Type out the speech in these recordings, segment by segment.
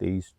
23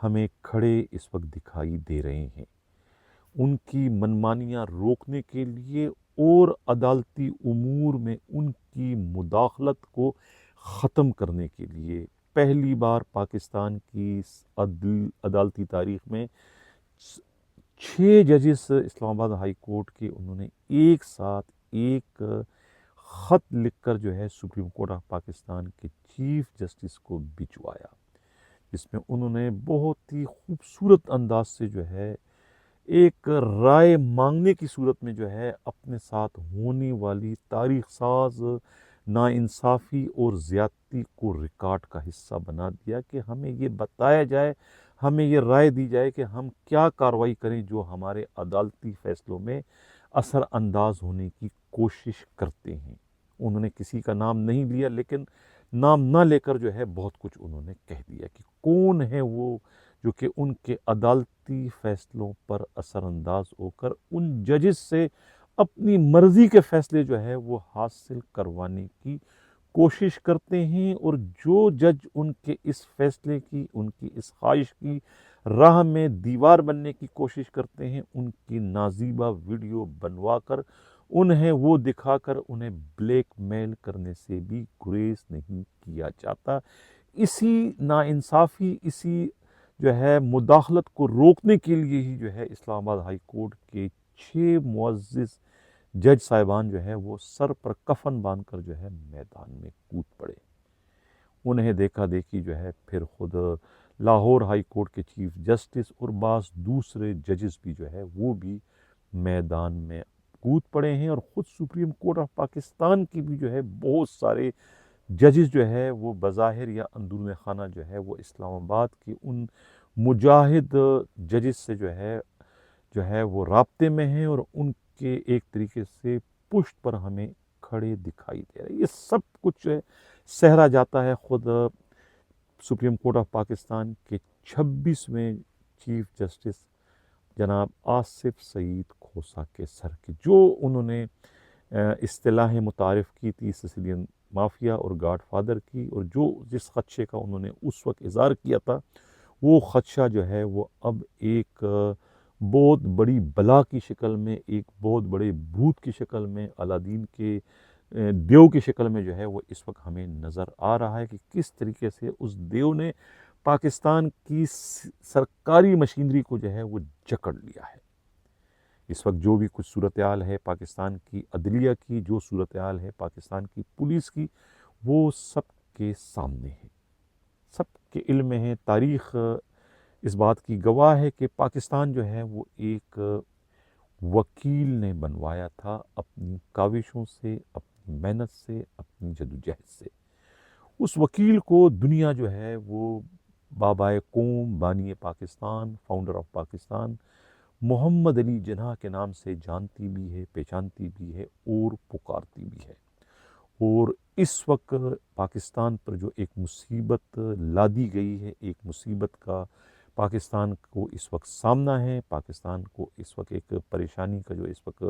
ہمیں کھڑے اس وقت دکھائی دے رہے ہیں۔ ان کی منمانیاں روکنے کے لیے اور عدالتی امور میں ان کی مداخلت کو ختم کرنے کے لیے پہلی بار پاکستان کی عدالتی تاریخ میں 6 ججز اسلام آباد ہائی کورٹ کے انہوں نے ایک ساتھ ایک خط لکھ کر جو ہے سپریم کورٹ آف پاکستان کے چیف جسٹس کو بھجوایا، جس میں انہوں نے بہت ہی خوبصورت انداز سے جو ہے ایک رائے مانگنے کی صورت میں جو ہے اپنے ساتھ ہونے والی تاریخ ساز ناانصافی اور زیادتی کو ریکارڈ کا حصہ بنا دیا کہ ہمیں یہ بتایا جائے، ہمیں یہ رائے دی جائے کہ ہم کیا کارروائی کریں جو ہمارے عدالتی فیصلوں میں اثر انداز ہونے کی کوشش کرتے ہیں۔ انہوں نے کسی کا نام نہیں لیا، لیکن نام نہ لے کر جو ہے بہت کچھ انہوں نے کہہ دیا کہ کون ہے وہ جو کہ ان کے عدالتی فیصلوں پر اثر انداز ہو کر ان ججز سے اپنی مرضی کے فیصلے جو ہے وہ حاصل کروانے کی کوشش کرتے ہیں، اور جو جج ان کے اس فیصلے کی، ان کی اس خواہش کی راہ میں دیوار بننے کی کوشش کرتے ہیں، ان کی نازیبہ ویڈیو بنوا کر انہیں وہ دکھا کر انہیں بلیک میل کرنے سے بھی گریز نہیں کیا جاتا۔ اسی ناانصافی، اسی جو ہے مداخلت کو روکنے کے لیے ہی جو ہے اسلام آباد ہائی کورٹ کے 6 معزز جج صاحبان جو ہے وہ سر پر کفن باندھ کر جو ہے میدان میں کود پڑے۔ انہیں دیکھا دیکھی جو ہے پھر خود لاہور ہائی کورٹ کے چیف جسٹس اور بعض دوسرے ججز بھی جو ہے وہ بھی میدان میں کود پڑے ہیں، اور خود سپریم کورٹ آف پاکستان کی بھی جو ہے بہت سارے ججز جو ہے وہ بظاہر یا اندرون خانہ جو ہے وہ اسلام آباد کے ان مجاہد ججز سے جو ہے وہ رابطے میں ہیں، اور ان کے ایک طریقے سے پشت پر ہمیں کھڑے دکھائی دے رہے ہیں۔ یہ سب کچھ سہرا جاتا ہے خود سپریم کورٹ آف پاکستان کے 26ویں چیف جسٹس جناب آصف سعید کھوسہ کے سر کے، جو انہوں نے اصطلاح متعارف کی تھی سسیلین مافیا اور گاڈ فادر کی، اور جس خدشے کا انہوں نے اس وقت اظہار کیا تھا، وہ خدشہ جو ہے وہ اب ایک بہت بڑی بلا کی شکل میں، ایک بہت بڑے بھوت کی شکل میں، الادین کے دیو کی شکل میں جو ہے وہ اس وقت ہمیں نظر آ رہا ہے کہ کس طریقے سے اس دیو نے پاکستان کی سرکاری مشینری کو جو ہے وہ جکڑ لیا ہے۔ اس وقت جو بھی کچھ صورتحال ہے پاکستان کی عدلیہ کی، جو صورتحال ہے پاکستان کی پولیس کی، وہ سب کے سامنے ہے، سب کے علم میں ہے۔ تاریخ اس بات کی گواہ ہے کہ پاکستان جو ہے وہ ایک وکیل نے بنوایا تھا اپنی کاوشوں سے، اپنی محنت سے، اپنی جدوجہد سے۔ اس وکیل کو دنیا جو ہے وہ بابائے قوم، بانی پاکستان، فاؤنڈر آف پاکستان محمد علی جناح کے نام سے جانتی بھی ہے، پہچانتی بھی ہے اور پکارتی بھی ہے۔ اور اس وقت پاکستان پر جو ایک مصیبت لادی گئی ہے، ایک مصیبت کا پاکستان کو اس وقت سامنا ہے، پاکستان کو اس وقت ایک پریشانی کا جو اس وقت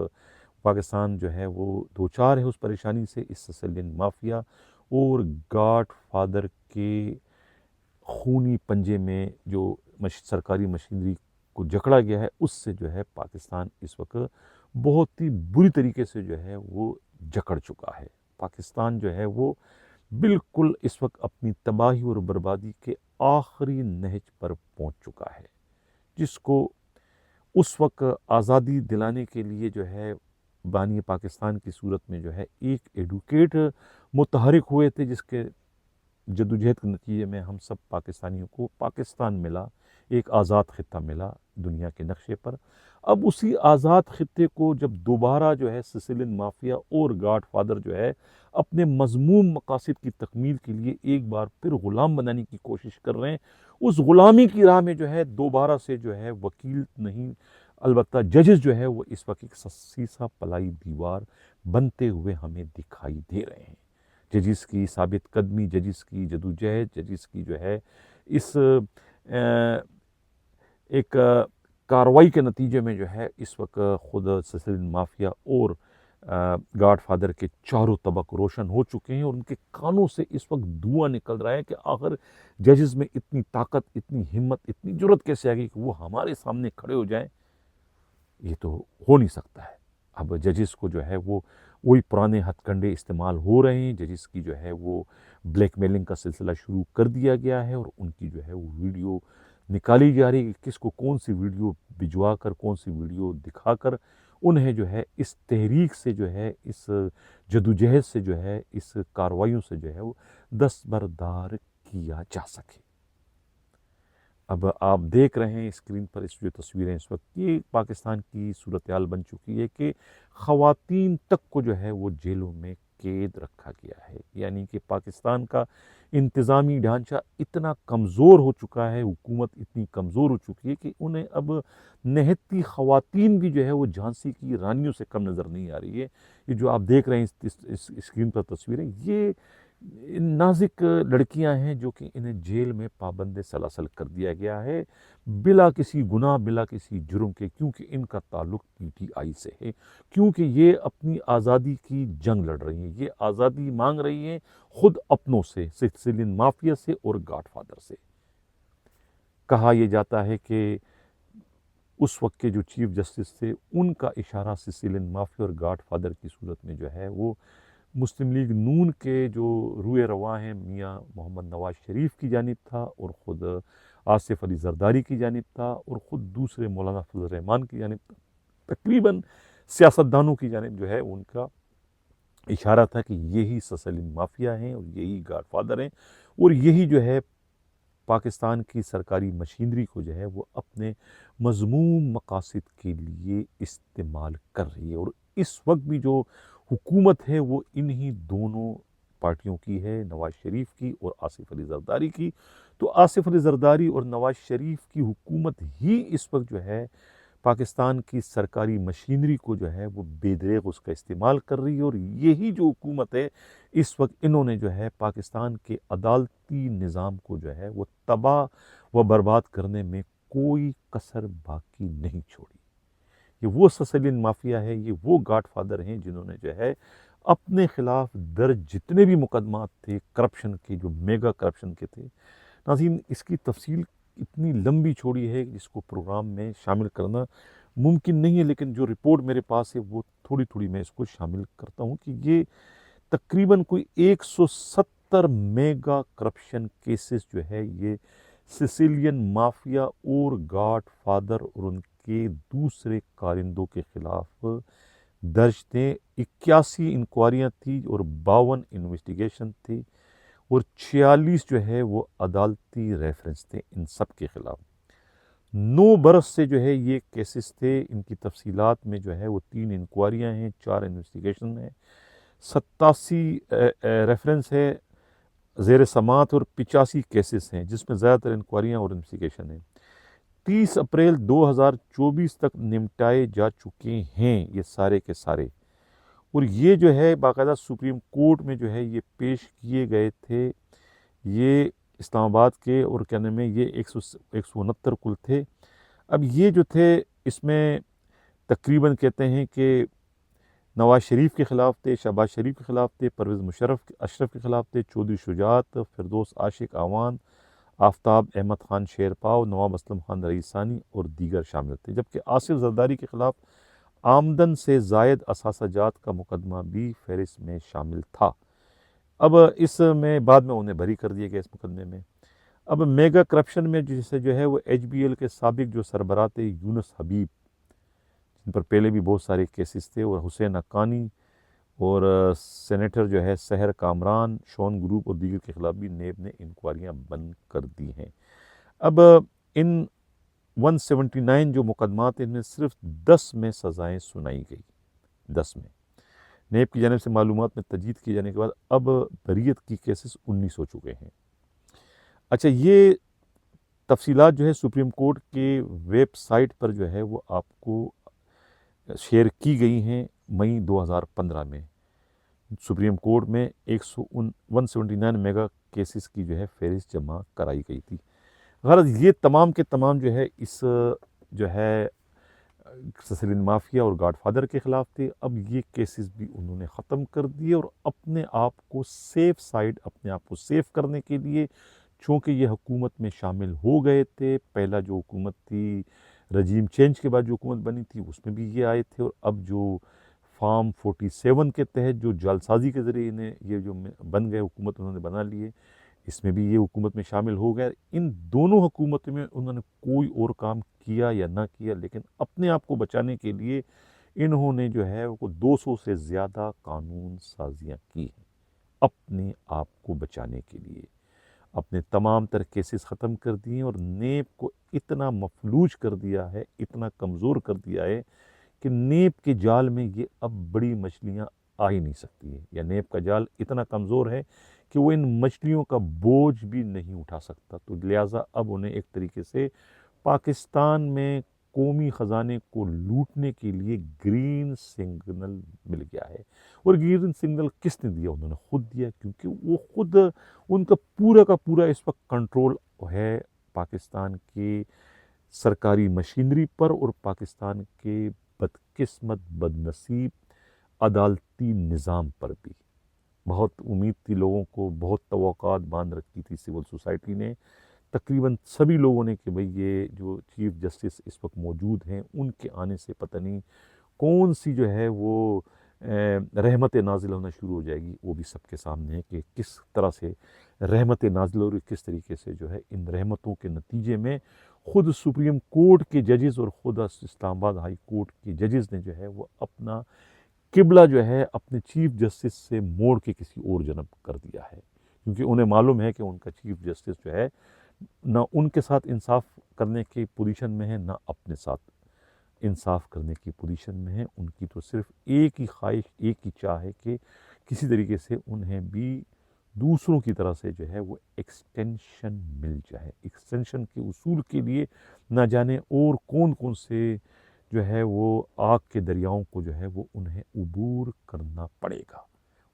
پاکستان جو ہے وہ دوچار ہے، اس پریشانی سے اس سسیلین مافیا اور گاڈ فادر کے خونی پنجے میں جو سرکاری مشینری کو جکڑا گیا ہے، اس سے جو ہے پاکستان اس وقت بہت ہی بری طریقے سے جو ہے وہ جکڑ چکا ہے۔ پاکستان جو ہے وہ بالکل اس وقت اپنی تباہی اور بربادی کے آخری نہج پر پہنچ چکا ہے، جس کو اس وقت آزادی دلانے کے لیے جو ہے بانی پاکستان کی صورت میں جو ہے ایک ایڈوکیٹ متحرک ہوئے تھے، جس کے جدوجہد کے نتیجے میں ہم سب پاکستانیوں کو پاکستان ملا، ایک آزاد خطہ ملا دنیا کے نقشے پر۔ اب اسی آزاد خطے کو جب دوبارہ جو ہے سسیلین مافیا اور گاڈ فادر جو ہے اپنے مذموم مقاصد کی تکمیل کے لیے ایک بار پھر غلام بنانے کی کوشش کر رہے ہیں، اس غلامی کی راہ میں جو ہے دوبارہ سے جو ہے وکیل نہیں، البتہ ججز جو ہے وہ اس وقت ایک سیسا پلائی دیوار بنتے ہوئے ہمیں دکھائی دے رہے ہیں۔ ججز کی ثابت قدمی، ججز کی جدوجہد، ججز کی جو ہے اس ایک کارروائی کے نتیجے میں جو ہے اس وقت خود سسیلین مافیا اور گاڈ فادر کے چاروں طبق روشن ہو چکے ہیں اور ان کے کانوں سے اس وقت دھواں نکل رہا ہے کہ آخر ججز میں اتنی طاقت، اتنی ہمت، اتنی جرت کیسے آ گئی کہ وہ ہمارے سامنے کھڑے ہو جائیں؟ یہ تو ہو نہیں سکتا ہے۔ اب ججز کو جو ہے وہ وہی پرانے ہتھ کنڈے استعمال ہو رہے ہیں، ججز کی جو ہے وہ بلیک میلنگ کا سلسلہ شروع کر دیا گیا ہے اور ان کی جو ہے وہ ویڈیو نکالی جا رہی ہے کہ کس کو کون سی ویڈیو بھجوا کر، کون سی ویڈیو دکھا کر انہیں جو ہے اس تحریک سے، جو ہے اس جدوجہد سے، جو ہے اس کارروائیوں سے جو ہے وہ دستبردار کیا جا سکے۔ اب آپ دیکھ رہے ہیں اسکرین پر اس جو تصویریں اس وقت، یہ پاکستان کی صورتحال بن چکی ہے کہ خواتین تک کو جو ہے وہ جیلوں میں قید رکھا گیا ہے، یعنی کہ پاکستان کا انتظامی ڈھانچہ اتنا کمزور ہو چکا ہے، حکومت اتنی کمزور ہو چکی ہے کہ انہیں اب نہتی خواتین بھی جو ہے وہ جھانسی کی رانیوں سے کم نظر نہیں آ رہی ہے۔ یہ جو آپ دیکھ رہے ہیں اس اسکرین پر تصویریں، یہ نازک لڑکیاں ہیں جو کہ انہیں جیل میں پابند سلاسل کر دیا گیا ہے بلا کسی گناہ، بلا کسی جرم کے، کیونکہ ان کا تعلق پی ٹی آئی سے ہے، کیونکہ یہ اپنی آزادی کی جنگ لڑ رہی ہیں، یہ آزادی مانگ رہی ہیں خود اپنوں سے، سسیلین مافیا سے اور گاڈ فادر سے۔ کہا یہ جاتا ہے کہ اس وقت کے جو چیف جسٹس تھے ان کا اشارہ سسیلین مافیا اور گاڈ فادر کی صورت میں جو ہے وہ مسلم لیگ نون کے جو روئے رواں ہیں میاں محمد نواز شریف کی جانب تھا، اور خود آصف علی زرداری کی جانب تھا، اور خود دوسرے مولانا فضل الرحمان کی جانب تھا۔ تقریباً سیاستدانوں کی جانب جو ہے ان کا اشارہ تھا کہ یہی سسیلین مافیا ہیں اور یہی گاڈ فادر ہیں، اور یہی جو ہے پاکستان کی سرکاری مشینری کو جو ہے وہ اپنے مذموم مقاصد کے لیے استعمال کر رہی ہے۔ اور اس وقت بھی جو حکومت ہے وہ انہی دونوں پارٹیوں کی ہے، نواز شریف کی اور آصف علی زرداری کی۔ تو آصف علی زرداری اور نواز شریف کی حکومت ہی اس وقت جو ہے پاکستان کی سرکاری مشینری کو جو ہے وہ بے دریغ اس کا استعمال کر رہی ہے، اور یہی جو حکومت ہے اس وقت انہوں نے جو ہے پاکستان کے عدالتی نظام کو جو ہے وہ تباہ و برباد کرنے میں کوئی کسر باقی نہیں چھوڑی۔ یہ وہ سسیلین مافیا ہے، یہ وہ گاڈ فادر ہیں جنہوں نے جو ہے اپنے خلاف درج جتنے بھی مقدمات تھے کرپشن کے، جو میگا کرپشن کے تھے، ناظرین اس کی تفصیل اتنی لمبی چھوڑی ہے جس کو پروگرام میں شامل کرنا ممکن نہیں ہے، لیکن جو رپورٹ میرے پاس ہے وہ تھوڑی تھوڑی میں اس کو شامل کرتا ہوں کہ یہ تقریباً کوئی 170 میگا کرپشن کیسز جو ہے یہ سسیلین مافیا اور گاڈ فادر اور ان کے دوسرے کارندوں کے خلاف درج تھے۔ 81 انکوائریاں تھیں اور 52 انویسٹیگیشن تھی، اور 46 جو ہے وہ عدالتی ریفرنس تھے ان سب کے خلاف۔ 9 برس سے جو ہے یہ کیسز تھے، ان کی تفصیلات میں جو ہے وہ 3 انکوائریاں ہیں، 4 انویسٹیگیشن ہیں، 87 ریفرنس ہے زیر سماعت، اور 85 کیسز ہیں جس میں زیادہ تر انکوائریاں اور انویسٹیگیشن ہیں۔ 30 اپریل 2024 تک نمٹائے جا چکے ہیں یہ سارے کے سارے، اور یہ جو ہے باقاعدہ سپریم کورٹ میں جو ہے یہ پیش کیے گئے تھے، یہ اسلام آباد کے، اور کیا نام ہے، یہ 169 کل تھے۔ اب یہ جو تھے اس میں تقریباً کہتے ہیں کہ نواز شریف کے خلاف تھے، شہباز شریف کے خلاف تھے، پرویز مشرف اشرف کے خلاف تھے، چودھری شجاعت، فردوس عاشق اعوان، آفتاب احمد خان شیرپاؤ، نواب اسلم خان رئیسانی اور دیگر شامل تھے، جبکہ آصف زرداری کے خلاف آمدن سے زائد اثاثہ جات کا مقدمہ بھی فہرست میں شامل تھا۔ اب اس میں بعد میں انہیں بری کر دیا گیا اس مقدمے میں۔ اب میگا کرپشن میں جسے جو ہے وہ ایچ بی ایل کے سابق جو سربراہ تھے یونس حبیب، جن پر پہلے بھی بہت سارے کیسز تھے، اور حسین حقانی، اور سینیٹر جو ہے سحر کامران، شون گروپ اور دیگر کے خلاف بھی نیب نے انکوائریاں بند کر دی ہیں۔ اب ان 179 جو مقدمات ہیں ان میں صرف 10 میں سزائیں سنائی گئی، 10 میں۔ نیب کی جانب سے معلومات میں تجدید کیے جانے کے بعد اب بریت کی کیسز 19 ہو چکے ہیں۔ اچھا، یہ تفصیلات جو ہے سپریم کورٹ کے ویب سائٹ پر جو ہے وہ آپ کو شیئر کی گئی ہیں مئی 2015 میں۔ سپریم کورٹ میں 179 میگا کیسز کی جو ہے فہرست جمع کرائی گئی تھی۔ غرض یہ تمام کے تمام جو ہے اس جو ہے سسلین مافیا اور گاڈ فادر کے خلاف تھے. اب یہ کیسز بھی انہوں نے ختم کر دیے اور اپنے آپ کو سیف سائڈ، اپنے آپ کو سیف کرنے کے لیے، چونکہ یہ حکومت میں شامل ہو گئے تھے. پہلا جو حکومت تھی رجیم چینج کے بعد جو حکومت بنی تھی اس میں بھی یہ آئے تھے، اور اب جو فارم 47 کے تحت جو جعلسازی کے ذریعے انہیں یہ جو بن گئے حکومت انہوں نے بنا لیے، اس میں بھی یہ حکومت میں شامل ہو گئے. ان دونوں حکومتوں میں انہوں نے کوئی اور کام کیا یا نہ کیا، لیکن اپنے آپ کو بچانے کے لیے انہوں نے جو ہے وہ 200 سے زیادہ قانون سازیاں کی ہیں اپنے آپ کو بچانے کے لیے. اپنے تمام تر کیسز ختم کر دیے اور نیب کو اتنا مفلوج کر دیا ہے، اتنا کمزور کر دیا ہے کہ نیب کے جال میں یہ اب بڑی مچھلیاں آ ہی نہیں سکتی ہیں، یا نیب کا جال اتنا کمزور ہے کہ وہ ان مچھلیوں کا بوجھ بھی نہیں اٹھا سکتا. تو لہٰذا اب انہیں ایک طریقے سے پاکستان میں قومی خزانے کو لوٹنے کے لیے گرین سگنل مل گیا ہے. اور گرین سگنل کس نے دیا؟ انہوں نے خود دیا، کیونکہ وہ خود ان کا پورا اس وقت کنٹرول ہے پاکستان کے سرکاری مشینری پر اور پاکستان کے بدقسمت بدنصیب عدالتی نظام پر بھی. بہت امید تھی لوگوں کو، بہت توقعات باندھ رکھی تھی سول سوسائٹی نے، تقریباً سبھی لوگوں نے، کہ بھئی یہ جو چیف جسٹس اس وقت موجود ہیں ان کے آنے سے پتہ نہیں کون سی جو ہے وہ رحمت نازل ہونا شروع ہو جائے گی. وہ بھی سب کے سامنے ہے کہ کس طرح سے رحمت نازل ہو رہی، کس طریقے سے جو ہے ان رحمتوں کے نتیجے میں خود سپریم کورٹ کے ججز اور خود اسلام آباد ہائی کورٹ کے ججز نے جو ہے وہ اپنا قبلہ جو ہے اپنے چیف جسٹس سے موڑ کے کسی اور جانب کر دیا ہے، کیونکہ انہیں معلوم ہے کہ ان کا چیف جسٹس جو ہے نہ ان کے ساتھ انصاف کرنے کی پوزیشن میں ہے، نہ اپنے ساتھ انصاف کرنے کی پوزیشن میں ہے. ان کی تو صرف ایک ہی خواہش، ایک ہی چاہ ہے کہ کسی طریقے سے انہیں بھی دوسروں کی طرح سے جو ہے وہ ایکسٹینشن مل جائے. ایکسٹینشن کے اصول کے لیے نہ جانے اور کون کون سے جو ہے وہ آگ کے دریاؤں کو جو ہے وہ انہیں عبور کرنا پڑے گا،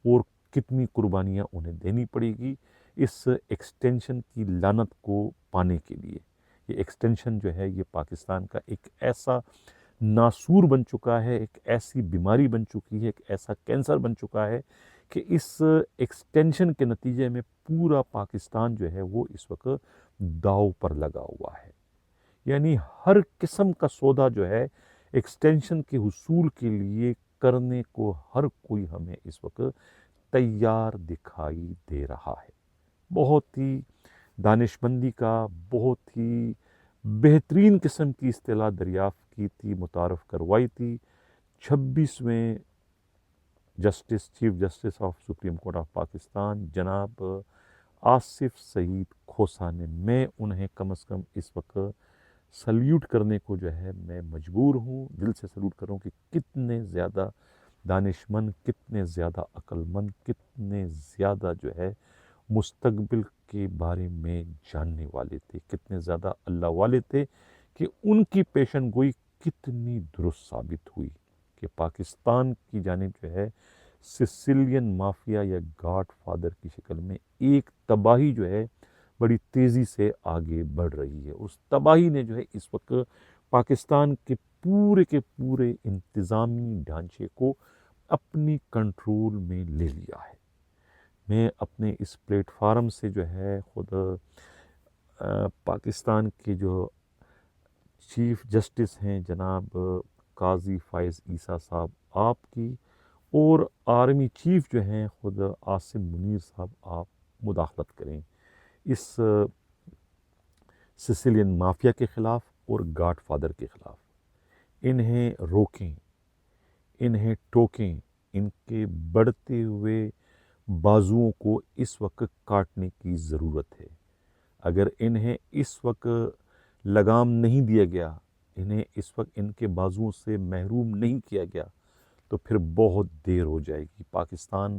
اور کتنی قربانیاں انہیں دینی پڑے گی اس ایکسٹینشن کی لعنت کو پانے کے لیے. یہ ایکسٹینشن جو ہے یہ پاکستان کا ایک ایسا ناسور بن چکا ہے، ایک ایسی بیماری بن چکی ہے، ایک ایسا کینسر بن چکا ہے کہ اس ایکسٹینشن کے نتیجے میں پورا پاکستان جو ہے وہ اس وقت داؤ پر لگا ہوا ہے. یعنی ہر قسم کا سودا جو ہے ایکسٹینشن کے حصول کے لیے کرنے کو ہر کوئی ہمیں اس وقت تیار دکھائی دے رہا ہے. بہت ہی دانشمندی کا، بہت ہی بہترین قسم کی اصطلاح دریافت کی تھی، متعارف کروائی تھی 26ویں Justice, Chief Justice of Supreme Court of Pakistan جناب آصف سعید کھوسہ نے. میں انہیں کم از کم اس وقت سلیوٹ کرنے کو جو ہے میں مجبور ہوں، دل سے سلیوٹ کروں کہ کتنے زیادہ دانشمند، کتنے زیادہ عقل مند، کتنے زیادہ جو ہے مستقبل کے بارے میں جاننے والے تھے، کتنے زیادہ اللہ والے تھے، کہ ان کی پیشن گوئی کتنی درست ثابت ہوئی کہ پاکستان کی جانب جو ہے سسیلین مافیا یا گاڈ فادر کی شکل میں ایک تباہی جو ہے بڑی تیزی سے آگے بڑھ رہی ہے. اس تباہی نے جو ہے اس وقت پاکستان کے پورے انتظامی ڈھانچے کو اپنی کنٹرول میں لے لیا ہے. میں اپنے اس پلیٹ فارم سے جو ہے خود پاکستان کے جو چیف جسٹس ہیں جناب قاضی فائز عیسیٰ صاحب آپ کی، اور آرمی چیف جو ہیں خود عاصم منیر صاحب، آپ مداخلت کریں اس سسیلین مافیا کے خلاف اور گاڈ فادر کے خلاف. انہیں روکیں، انہیں ٹوکیں، ان کے بڑھتے ہوئے بازوؤں کو اس وقت کاٹنے کی ضرورت ہے. اگر انہیں اس وقت لگام نہیں دیا گیا، انہیں اس وقت ان کے بازوؤں سے محروم نہیں کیا گیا، تو پھر بہت دیر ہو جائے گی. پاکستان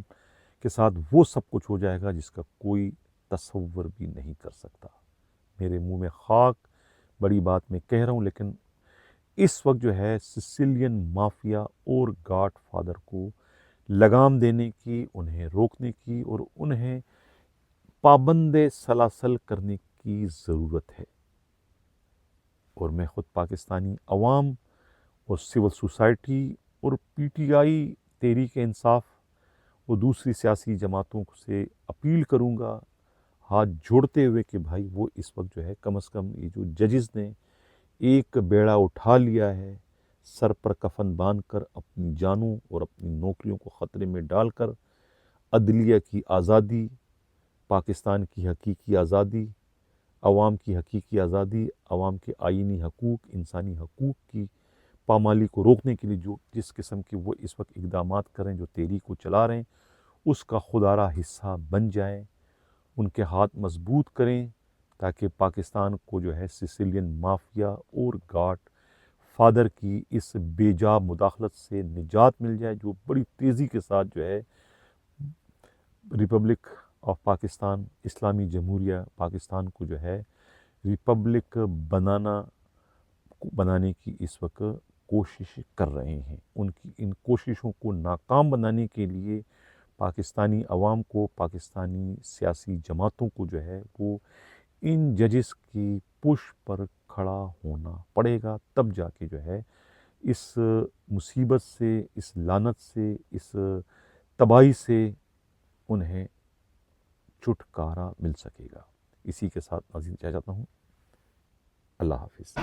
کے ساتھ وہ سب کچھ ہو جائے گا جس کا کوئی تصور بھی نہیں کر سکتا. میرے منہ میں خاک، بڑی بات میں کہہ رہا ہوں، لیکن اس وقت جو ہے سسیلین مافیا اور گاڈ فادر کو لگام دینے کی، انہیں روکنے کی اور انہیں پابند سلاسل کرنے کی ضرورت ہے. اور میں خود پاکستانی عوام اور سول سوسائٹی اور P T I Tehreek Insaf اور دوسری سیاسی جماعتوں سے اپیل کروں گا ہاتھ جوڑتے ہوئے کہ بھائی وہ اس وقت جو ہے کم از کم یہ جو ججز نے ایک بیڑا اٹھا لیا ہے، سر پر کفن باندھ کر اپنی جانوں اور اپنی نوکریوں کو خطرے میں ڈال کر عدلیہ کی آزادی، پاکستان کی حقیقی آزادی، عوام کی حقیقی آزادی، عوام کے آئینی حقوق، انسانی حقوق کی پامالی کو روکنے کے لیے جو جس قسم کے وہ اس وقت اقدامات کریں، جو تحریک کو چلا رہے ہیں، اس کا خودارا حصہ بن جائیں، ان کے ہاتھ مضبوط کریں تاکہ پاکستان کو جو ہے سسیلین مافیا اور گاڈ فادر کی اس بے جا مداخلت سے نجات مل جائے، جو بڑی تیزی کے ساتھ جو ہے ریپبلک آف پاکستان، اسلامی جمہوریہ پاکستان کو جو ہے ریپبلک بنانے کی اس وقت کوشش کر رہے ہیں۔ ان کی ان کوششوں کو ناکام بنانے کے لیے پاکستانی عوام کو، پاکستانی سیاسی جماعتوں کو جو ہے وہ ان ججز کی پش پر کھڑا ہونا پڑے گا، تب جا کے جو ہے اس مصیبت سے، اس لعنت سے، اس تباہی سے انہیں چھٹکارا مل سکے گا۔ اسی کے ساتھ ناظرین چاہتا ہوں اللہ حافظ۔